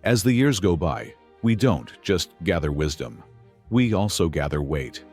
As the years go by, we don't just gather wisdom. We also gather weight.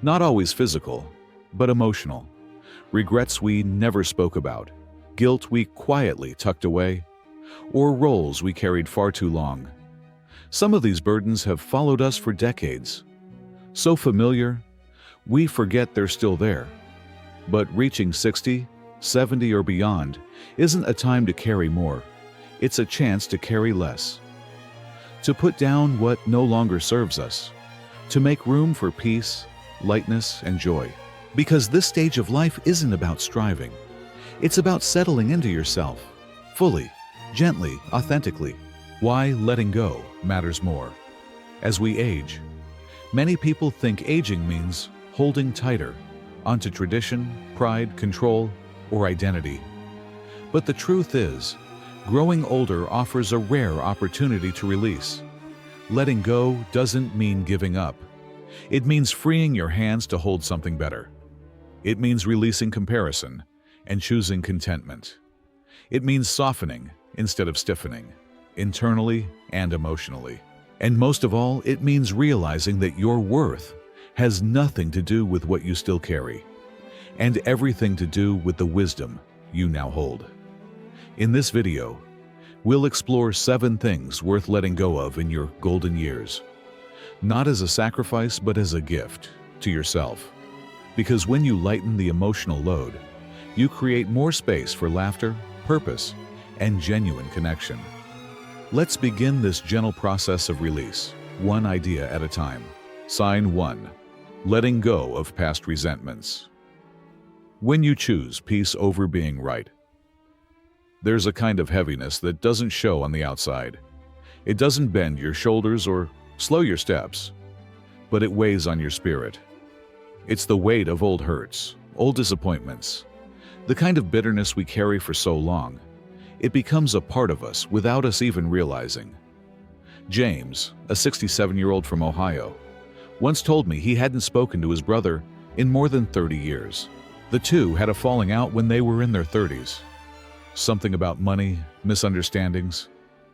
Not always physical, but emotional. Regrets we never spoke about, guilt we quietly tucked away, or roles we carried far too long. Some of these burdens have followed us for decades. So familiar, we forget they're still there. But reaching 60, 70, or beyond isn't a time to carry more. It's a chance to carry less. To put down what no longer serves us. To make room for peace, lightness, and joy. Because this stage of life isn't about striving. It's about settling into yourself, fully, gently, authentically. Why letting go matters more. As we age, many people think aging means holding tighter onto tradition, pride, control, or identity. But the truth is, growing older offers a rare opportunity to release. Letting go doesn't mean giving up. It means freeing your hands to hold something better. It means releasing comparison and choosing contentment. It means softening instead of stiffening, internally and emotionally. And most of all, it means realizing that your worth has nothing to do with what you still carry, and everything to do with the wisdom you now hold. In this video, we'll explore 7 things worth letting go of in your golden years. Not as a sacrifice, but as a gift to yourself. Because when you lighten the emotional load, you create more space for laughter, purpose, and genuine connection. Let's begin this gentle process of release, one idea at a time. Sign 1. Letting go of past resentments. When you choose peace over being right, there's a kind of heaviness that doesn't show on the outside. It doesn't bend your shoulders or slow your steps, but it weighs on your spirit. It's the weight of old hurts, old disappointments, the kind of bitterness we carry for so long. It becomes a part of us without us even realizing. James, a 67-year-old from Ohio, once told me he hadn't spoken to his brother in more than 30 years. The two had a falling out when they were in their 30s. Something about money, misunderstandings,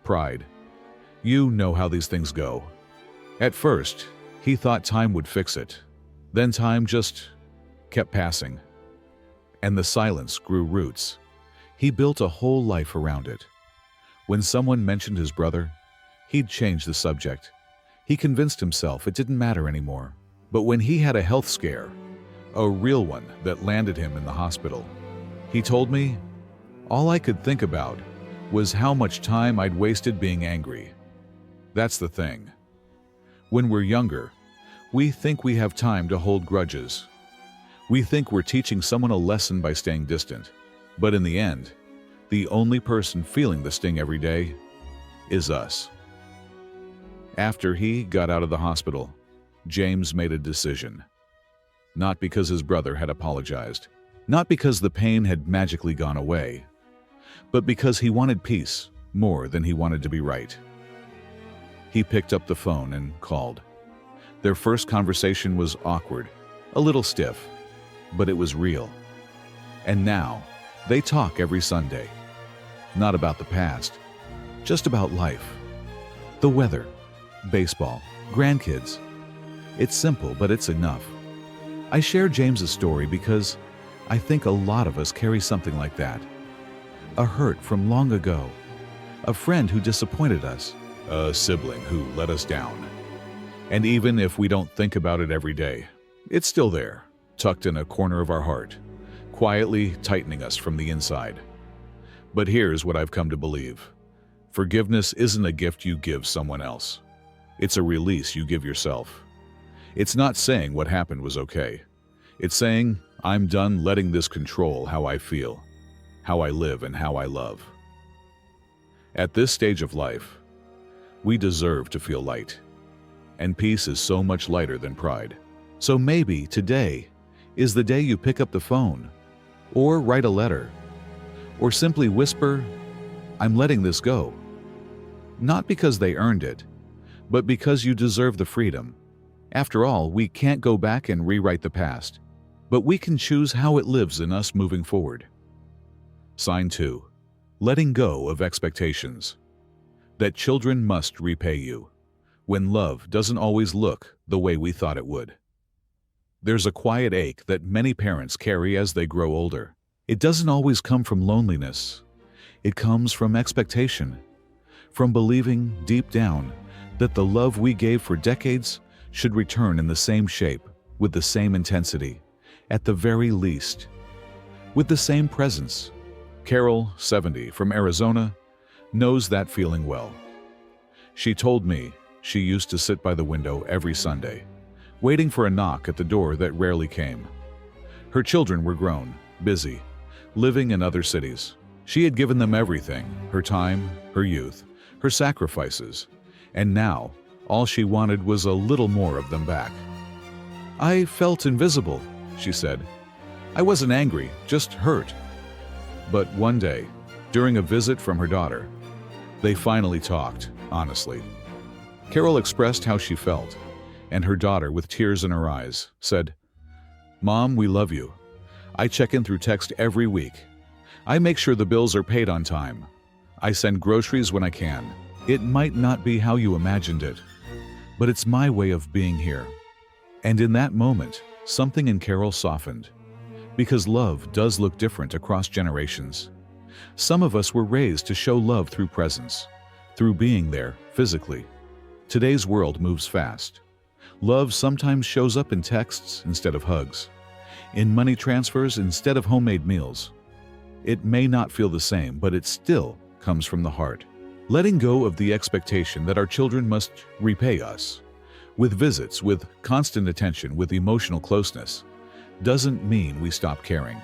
pride. You know how these things go. At first, he thought time would fix it. Then time just kept passing. And the silence grew roots. He built a whole life around it. When someone mentioned his brother, he'd change the subject. He convinced himself it didn't matter anymore. But when he had a health scare, a real one that landed him in the hospital, he told me, all I could think about was how much time I'd wasted being angry. That's the thing. When we're younger, we think we have time to hold grudges. We think we're teaching someone a lesson by staying distant. But in the end, the only person feeling the sting every day is us. After he got out of the hospital, James made a decision. Not because his brother had apologized, not because the pain had magically gone away, but because he wanted peace more than he wanted to be right. He picked up the phone and called. Their first conversation was awkward, a little stiff, but it was real. And now, they talk every Sunday. Not about the past, just about life. The weather, baseball, grandkids. It's simple, but it's enough. I share James's story because I think a lot of us carry something like that. A hurt from long ago, a friend who disappointed us, a sibling who let us down. And even if we don't think about it every day, it's still there, tucked in a corner of our heart, quietly tightening us from the inside. But here's what I've come to believe. Forgiveness isn't a gift you give someone else. It's a release you give yourself. It's not saying what happened was okay. It's saying, I'm done letting this control how I feel, how I live, and how I love. At this stage of life, we deserve to feel light. And peace is so much lighter than pride. So maybe today is the day you pick up the phone, or write a letter, or simply whisper, I'm letting this go. Not because they earned it, but because you deserve the freedom. After all, we can't go back and rewrite the past, but we can choose how it lives in us moving forward. Sign 2. Letting go of expectations. that children must repay you, when love doesn't always look the way we thought it would. There's a quiet ache that many parents carry as they grow older. It doesn't always come from loneliness. It comes from expectation, from believing deep down that the love we gave for decades should return in the same shape, with the same intensity, at the very least, with the same presence. Carol, 70, from Arizona, knows that feeling well. She told me she used to sit by the window every Sunday, waiting for a knock at the door that rarely came. Her children were grown, busy, living in other cities. She had given them everything, her time, her youth, her sacrifices, and now all she wanted was a little more of them back. I felt invisible, she said. I wasn't angry, just hurt. But one day, during a visit from her daughter, they finally talked, honestly. Carol expressed how she felt, and her daughter, with tears in her eyes, said, "Mom, we love you. I check in through text every week. I make sure the bills are paid on time. I send groceries when I can. It might not be how you imagined it, but it's my way of being here." And in that moment, something in Carol softened, because love does look different across generations. Some of us were raised to show love through presence, through being there physically. Today's world moves fast. Love sometimes shows up in texts instead of hugs, in money transfers instead of homemade meals. It may not feel the same, but it still comes from the heart. Letting go of the expectation that our children must repay us with visits, with constant attention, with emotional closeness, doesn't mean we stop caring.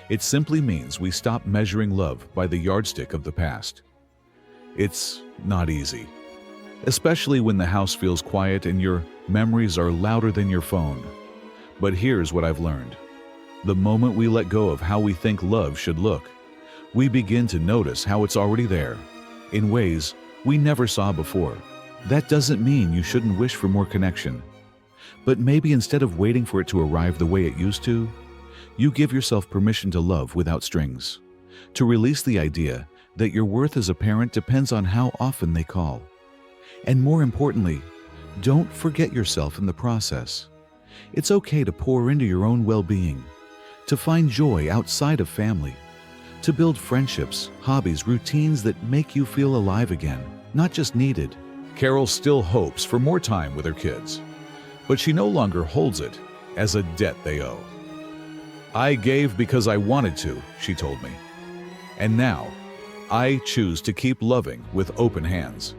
It simply means we stop measuring love by the yardstick of the past. It's not easy, especially when the house feels quiet and your memories are louder than your phone. But here's what I've learned. The moment we let go of how we think love should look, we begin to notice how it's already there, in ways we never saw before. That doesn't mean you shouldn't wish for more connection, but maybe instead of waiting for it to arrive the way it used to, you give yourself permission to love without strings, to release the idea that your worth as a parent depends on how often they call. And more importantly, don't forget yourself in the process. It's okay to pour into your own well-being, to find joy outside of family, to build friendships, hobbies, routines that make you feel alive again, not just needed. Carol still hopes for more time with her kids, but she no longer holds it as a debt they owe. "I gave because I wanted to," she told me. "And now, I choose to keep loving with open hands."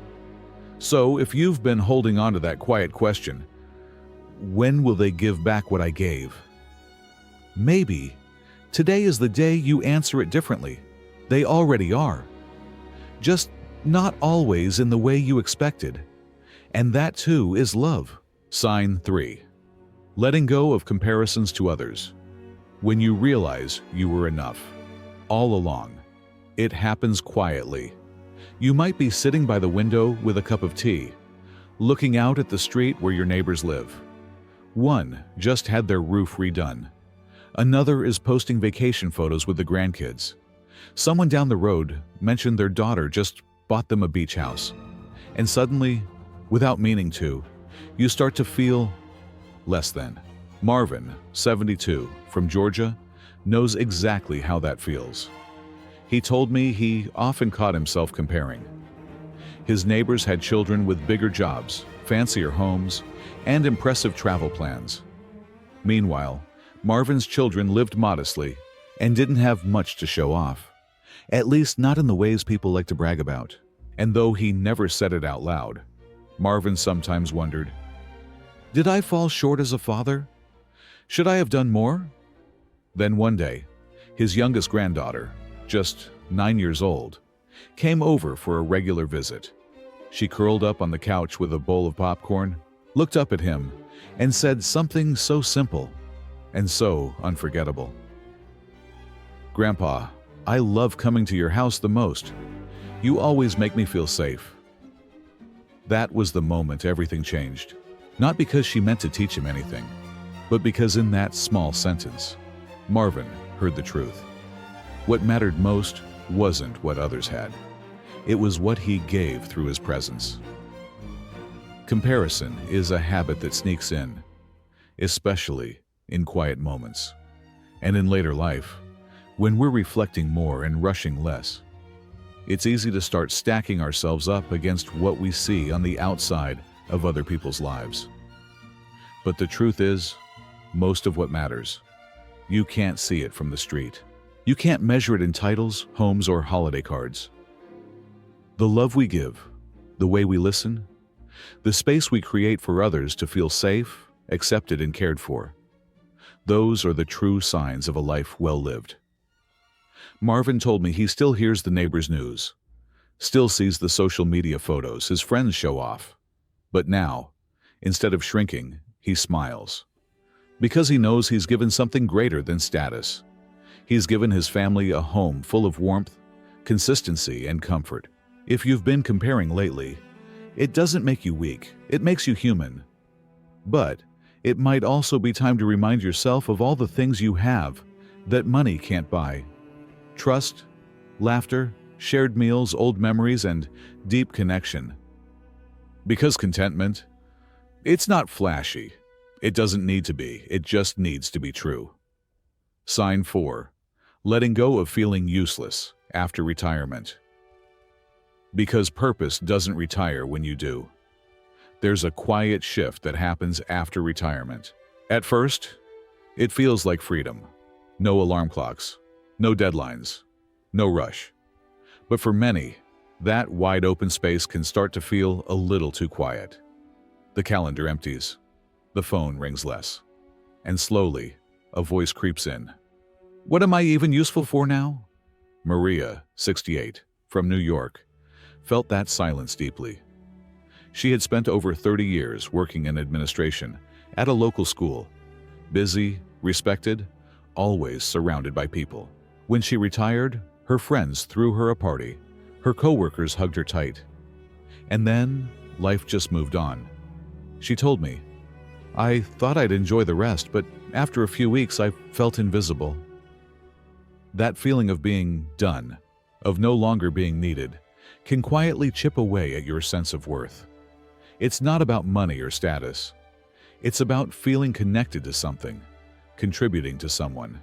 So if you've been holding on to that quiet question, when will they give back what I gave? Maybe today is the day you answer it differently. They already are. Just not always in the way you expected. And that too is love. Sign 3. Letting go of comparisons to others. When you realize you were enough, all along. It happens quietly. You might be sitting by the window with a cup of tea, looking out at the street where your neighbors live. One just had their roof redone. Another is posting vacation photos with the grandkids. Someone down the road mentioned their daughter just bought them a beach house. And suddenly, without meaning to, you start to feel less than. Marvin, 72, from Georgia, knows exactly how that feels. He told me he often caught himself comparing. His neighbors had children with bigger jobs, fancier homes, and impressive travel plans. Meanwhile, Marvin's children lived modestly and didn't have much to show off, at least not in the ways people like to brag about. And though he never said it out loud, Marvin sometimes wondered, did I fall short as a father? Should I have done more? Then one day, his youngest granddaughter, just 9 years old, came over for a regular visit. She curled up on the couch with a bowl of popcorn, looked up at him, and said something so simple and so unforgettable. "Grandpa, I love coming to your house the most. You always make me feel safe." That was the moment everything changed. Not because she meant to teach him anything, but because in that small sentence, Marvin heard the truth. What mattered most wasn't what others had. It was what he gave through his presence. Comparison is a habit that sneaks in, especially in quiet moments. And in later life, when we're reflecting more and rushing less, it's easy to start stacking ourselves up against what we see on the outside of other people's lives. But the truth is, most of what matters, you can't see it from the street. You can't measure it in titles, homes, or holiday cards. The love we give, the way we listen, the space we create for others to feel safe, accepted, and cared for, those are the true signs of a life well lived. Marvin told me he still hears the neighbor's news, still sees the social media photos his friends show off. But now, instead of shrinking, he smiles. Because he knows he's given something greater than status. He's given his family a home full of warmth, consistency, and comfort. If you've been comparing lately, it doesn't make you weak, it makes you human. But it might also be time to remind yourself of all the things you have that money can't buy. Trust, laughter, shared meals, old memories, and deep connection. Because contentment, it's not flashy. It doesn't need to be. It just needs to be true. Sign 4. Letting go of feeling useless after retirement. Because purpose doesn't retire when you do. There's a quiet shift that happens after retirement. At first, it feels like freedom. No alarm clocks, no deadlines, no rush. But for many, that wide open space can start to feel a little too quiet. The calendar empties, the phone rings less, and slowly, a voice creeps in. What am I even useful for now? Maria, 68, from New York, felt that silence deeply. She had spent over 30 years working in administration at a local school, busy, respected, always surrounded by people. When she retired, her friends threw her a party, her coworkers hugged her tight. And then, life just moved on. She told me, I thought I'd enjoy the rest, but after a few weeks I felt invisible. That feeling of being done, of no longer being needed, can quietly chip away at your sense of worth. It's not about money or status. It's about feeling connected to something, contributing to someone,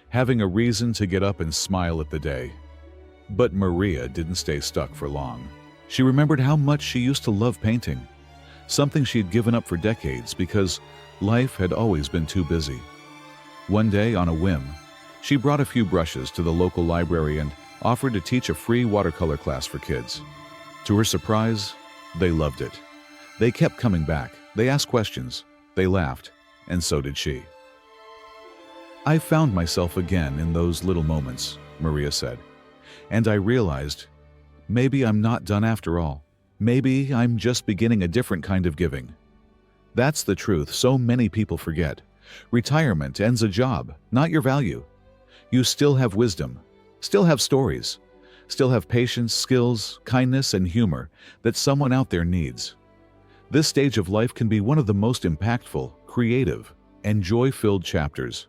having a reason to get up and smile at the day. But Maria didn't stay stuck for long. She remembered how much she used to love painting, something she'd given up for decades because life had always been too busy. One day, on a whim, she brought a few brushes to the local library and offered to teach a free watercolor class for kids. To her surprise, they loved it. They kept coming back. They asked questions. They laughed, and so did she. I found myself again in those little moments, Maria said, and I realized maybe I'm not done after all. Maybe I'm just beginning a different kind of giving. That's the truth so many people forget. Retirement ends a job, not your value. You still have wisdom, still have stories, still have patience, skills, kindness, and humor that someone out there needs. This stage of life can be one of the most impactful, creative, and joy-filled chapters.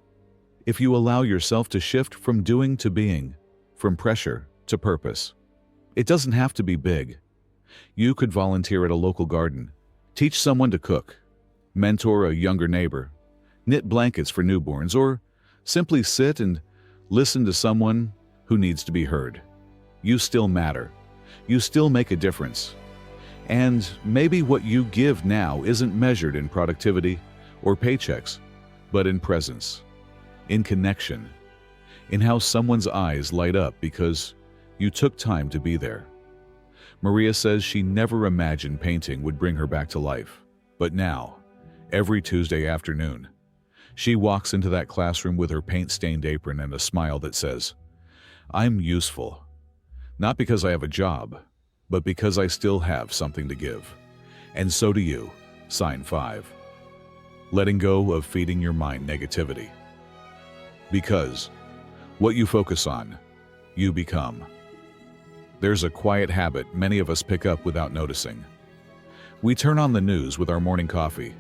If you allow yourself to shift from doing to being, from pressure to purpose. It doesn't have to be big. You could volunteer at a local garden, teach someone to cook, mentor a younger neighbor, knit blankets for newborns, or simply sit and listen to someone who needs to be heard. You still matter. You still make a difference. And maybe what you give now isn't measured in productivity or paychecks, but in presence, in connection, in how someone's eyes light up because you took time to be there. Maria says she never imagined painting would bring her back to life, but now, every Tuesday afternoon, she walks into that classroom with her paint-stained apron and a smile that says, I'm useful, not because I have a job, but because I still have something to give. And so do you. Sign 5. Letting go of feeding your mind negativity. Because what you focus on, you become. There's a quiet habit many of us pick up without noticing. We turn on the news with our morning coffee.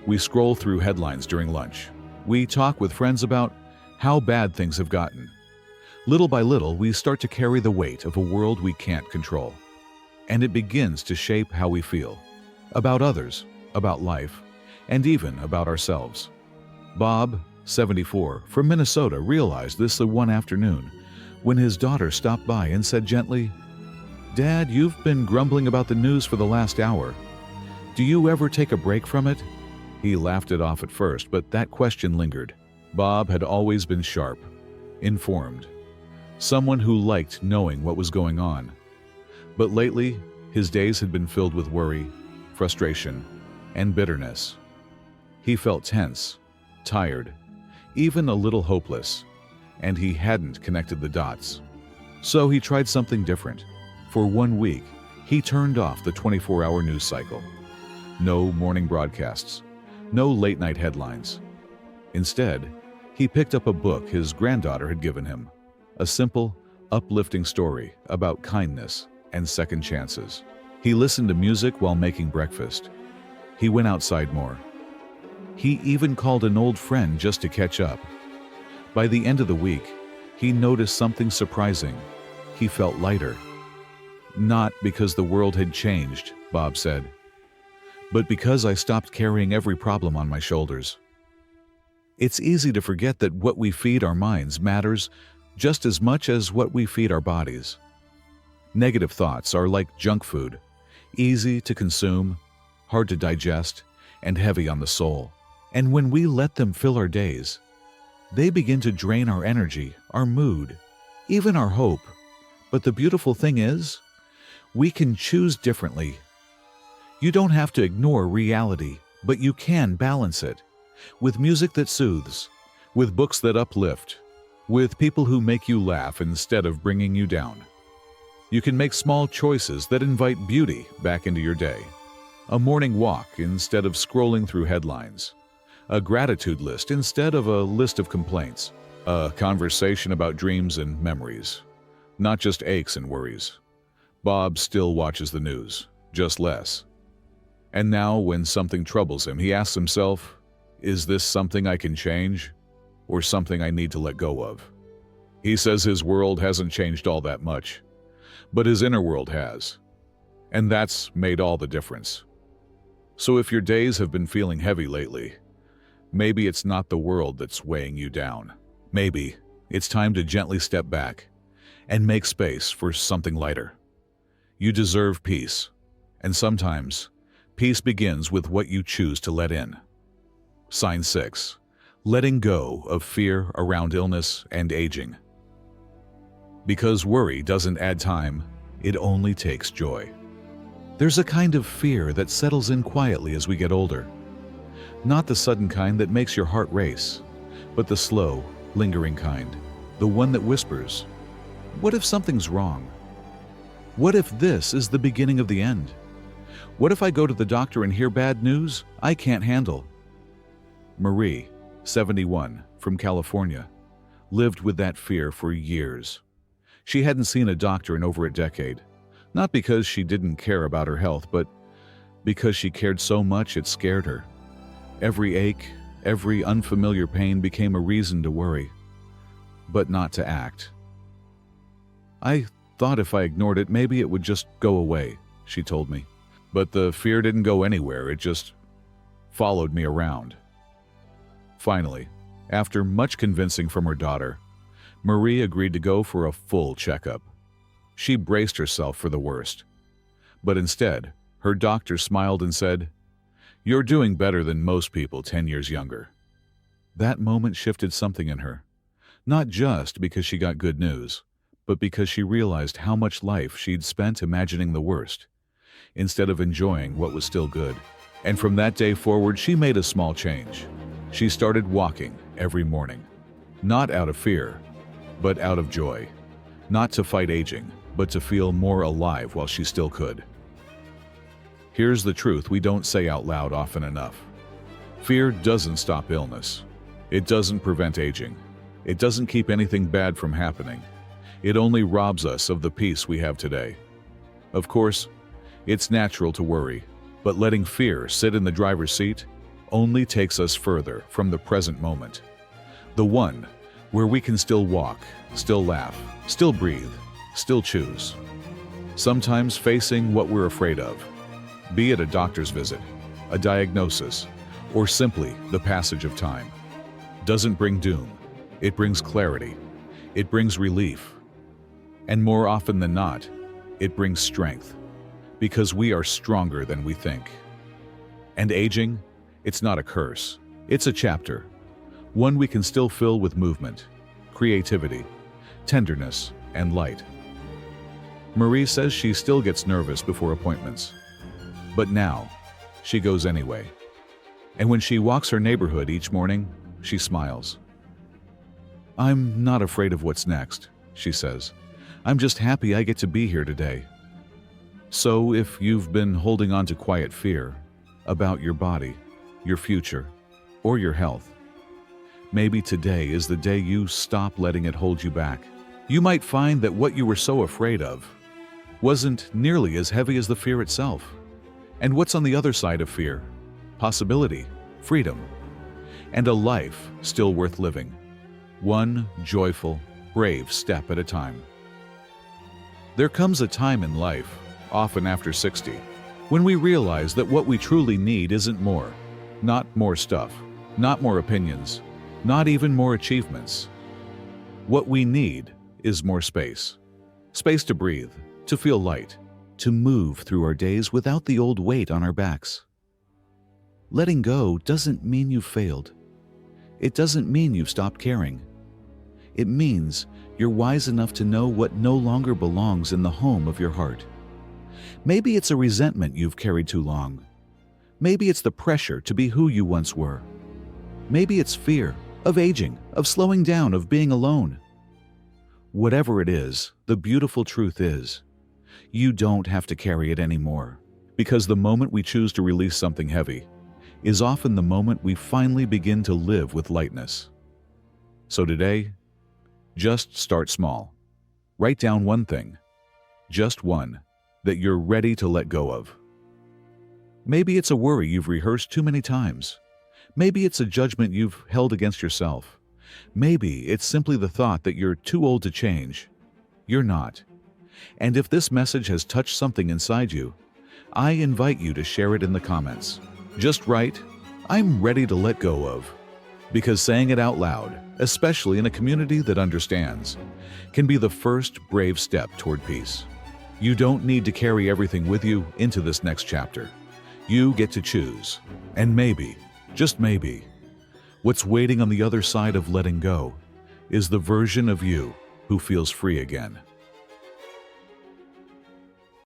We scroll through headlines during lunch. We talk with friends about how bad things have gotten. Little by little, we start to carry the weight of a world we can't control. And it begins to shape how we feel. About others, about life, and even about ourselves. Bob, 74, from Minnesota, realized this one afternoon when his daughter stopped by and said gently, "Dad, you've been grumbling about the news for the last hour. Do you ever take a break from it?" He laughed it off at first, but that question lingered. Bob had always been sharp, informed, someone who liked knowing what was going on. But lately, his days had been filled with worry, frustration, and bitterness. He felt tense, tired, even a little hopeless, and he hadn't connected the dots. So he tried something different. For 1 week, he turned off the 24-hour news cycle. No morning broadcasts, no late-night headlines. Instead, he picked up a book his granddaughter had given him, a simple, uplifting story about kindness and second chances. He listened to music while making breakfast. He went outside more. He even called an old friend just to catch up. By the end of the week, he noticed something surprising. He felt lighter. Not because the world had changed, Bob said, but because I stopped carrying every problem on my shoulders. It's easy to forget that what we feed our minds matters just as much as what we feed our bodies. Negative thoughts are like junk food, easy to consume, hard to digest, and heavy on the soul. And when we let them fill our days, they begin to drain our energy, our mood, even our hope. But the beautiful thing is, we can choose differently. You don't have to ignore reality, but you can balance it. With music that soothes, with books that uplift, with people who make you laugh instead of bringing you down. You can make small choices that invite beauty back into your day. A morning walk instead of scrolling through headlines. A gratitude list instead of a list of complaints. A conversation about dreams and memories, not just aches and worries. Bob still watches the news, just less. And now when something troubles him, he asks himself, is this something I can change, or something I need to let go of? He says his world hasn't changed all that much, but his inner world has. And that's made all the difference. So if your days have been feeling heavy lately, maybe it's not the world that's weighing you down. Maybe it's time to gently step back and make space for something lighter. You deserve peace, and sometimes peace begins with what you choose to let in. Sign 6. Letting go of fear around illness and aging. Because worry doesn't add time, it only takes joy. There's a kind of fear that settles in quietly as we get older. Not the sudden kind that makes your heart race, but the slow, lingering kind. The one that whispers, what if something's wrong? What if this is the beginning of the end? What if I go to the doctor and hear bad news I can't handle? Marie, 71, from California, lived with that fear for years. She hadn't seen a doctor in over a decade, not because she didn't care about her health, but because she cared so much it scared her. Every ache, every unfamiliar pain became a reason to worry, but not to act. I thought if I ignored it, maybe it would just go away, she told me. But the fear didn't go anywhere, it just followed me around. Finally, after much convincing from her daughter, Marie agreed to go for a full checkup. She braced herself for the worst. But instead, her doctor smiled and said, "You're doing better than most people 10 years younger." That moment shifted something in her, not just because she got good news, but because she realized how much life she'd spent imagining the worst, instead of enjoying what was still good. And from that day forward, she made a small change. She started walking every morning, not out of fear, but out of joy. Not to fight aging, but to feel more alive while she still could. Here's the truth we don't say out loud often enough. Fear doesn't stop illness. It doesn't prevent aging. It doesn't keep anything bad from happening. It only robs us of the peace we have today. Of course, it's natural to worry, but letting fear sit in the driver's seat only takes us further from the present moment, the one where we can still walk, still laugh, still breathe, still choose. Sometimes facing what we're afraid of, be it a doctor's visit, a diagnosis, or simply the passage of time, doesn't bring doom. It brings clarity. It brings relief. And more often than not, it brings strength, because we are stronger than we think. And aging, it's not a curse. It's a chapter, one we can still fill with movement, creativity, tenderness, and light. Marie says she still gets nervous before appointments, but now she goes anyway. And when she walks her neighborhood each morning, she smiles. "I'm not afraid of what's next," she says. "I'm just happy I get to be here today." So if you've been holding on to quiet fear about your body, your future, or your health, maybe today is the day you stop letting it hold you back. You might find that what you were so afraid of wasn't nearly as heavy as the fear itself. And what's on the other side of fear? Possibility, freedom, and a life still worth living. One joyful, brave step at a time. There comes a time in life, often after 60, when we realize that what we truly need isn't more. Not more stuff, not more opinions, not even more achievements. What we need is more space. Space to breathe, to feel light, to move through our days without the old weight on our backs. Letting go doesn't mean you've failed. It doesn't mean you've stopped caring. It means you're wise enough to know what no longer belongs in the home of your heart. Maybe it's a resentment you've carried too long. Maybe it's the pressure to be who you once were. Maybe it's fear of aging, of slowing down, of being alone. Whatever it is, the beautiful truth is, you don't have to carry it anymore. Because the moment we choose to release something heavy is often the moment we finally begin to live with lightness. So today, just start small. Write down one thing, just one, that you're ready to let go of. Maybe it's a worry you've rehearsed too many times. Maybe it's a judgment you've held against yourself. Maybe it's simply the thought that you're too old to change. You're not. And if this message has touched something inside you, I invite you to share it in the comments. Just write, "I'm ready to let go of." Because saying it out loud, especially in a community that understands, can be the first brave step toward peace. You don't need to carry everything with you into this next chapter. You get to choose. And maybe, just maybe, what's waiting on the other side of letting go is the version of you who feels free again.